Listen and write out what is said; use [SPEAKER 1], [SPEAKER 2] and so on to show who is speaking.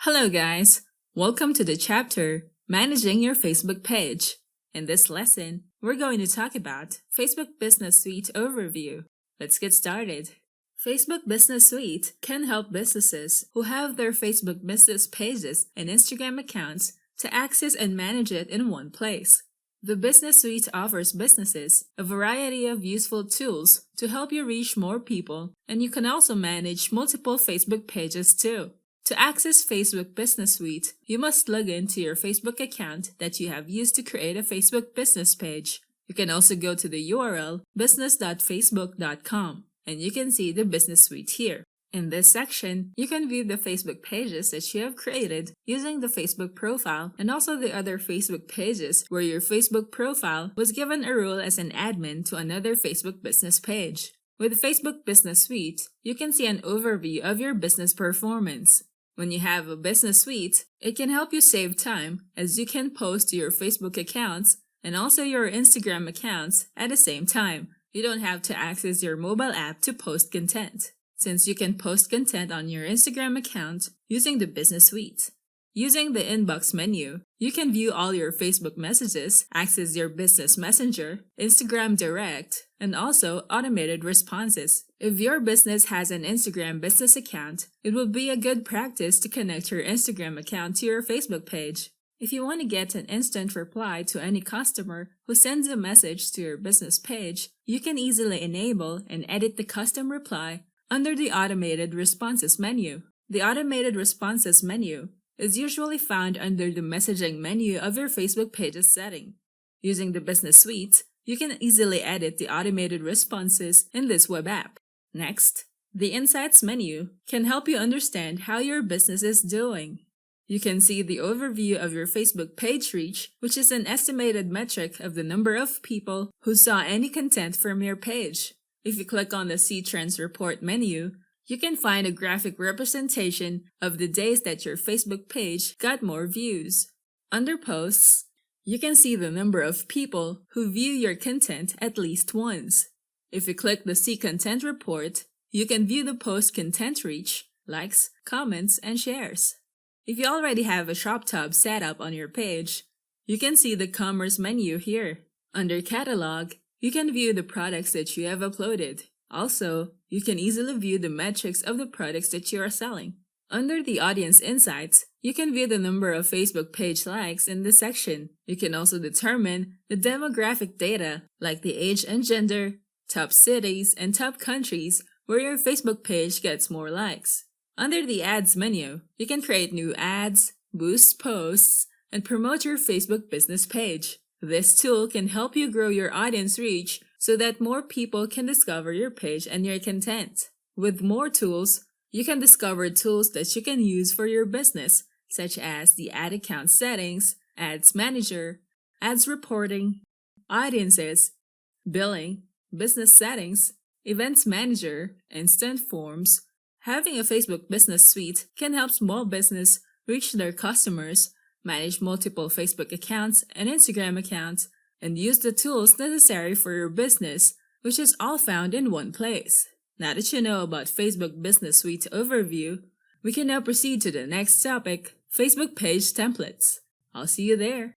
[SPEAKER 1] Hello guys! Welcome to the chapter Managing Your Facebook Page. In this lesson, we're going to talk about Facebook Business Suite Overview. Let's get started. Facebook Business Suite can help businesses who have their Facebook business pages and Instagram accounts to access and manage it in one place. The Business Suite offers businesses a variety of useful tools to help you reach more people, and you can also manage multiple Facebook pages too. To access Facebook Business Suite, you must log into your Facebook account that you have used to create a Facebook business page. You can also go to the URL business.facebook.com and you can see the Business Suite here. In this section, you can view the Facebook pages that you have created using the Facebook profile and also the other Facebook pages where your Facebook profile was given a role as an admin to another Facebook business page. With Facebook Business Suite, you can see an overview of your business performance. When you have a business suite, it can help you save time as you can post to your Facebook accounts and also your Instagram accounts at the same time. You don't have to access your mobile app to post content, since you can post content on your Instagram account using the Business Suite. Using the inbox menu, you can view all your Facebook messages, access your business messenger, Instagram direct, and also automated responses. If your business has an Instagram business account, it would be a good practice to connect your Instagram account to your Facebook page. If you want to get an instant reply to any customer who sends a message to your business page, you can easily enable and edit the custom reply under the Automated Responses menu. The Automated Responses menu is usually found under the messaging menu of your Facebook page's setting. Using the Business Suite, you can easily edit the automated responses in this web app. Next, the Insights menu can help you understand how your business is doing. You can see the overview of your Facebook page reach, which is an estimated metric of the number of people who saw any content from your page. If you click on the See Trends Report menu, you can find a graphic representation of the days that your Facebook page got more views. Under Posts, you can see the number of people who view your content at least once. If you click the See Content Report, you can view the post content reach, likes, comments, and shares. If you already have a shop tab set up on your page, you can see the Commerce menu here. Under Catalog, you can view the products that you have uploaded. Also, you can easily view the metrics of the products that you are selling. Under the Audience Insights, you can view the number of Facebook page likes in this section. You can also determine the demographic data like the age and gender, top cities, and top countries where your Facebook page gets more likes. Under the Ads menu, you can create new ads, boost posts, and promote your Facebook business page. This tool can help you grow your audience reach so that more people can discover your page and your content. With more tools, you can discover tools that you can use for your business, such as the Ad Account Settings, Ads Manager, Ads Reporting, Audiences, Billing, Business Settings, Events Manager, Instant Forms. Having a Facebook Business Suite can help small business reach their customers, manage multiple Facebook accounts and Instagram accounts, and use the tools necessary for your business, which is all found in one place. Now that you know about Facebook Business Suite overview, we can now proceed to the next topic, Facebook Page Templates. I'll see you there.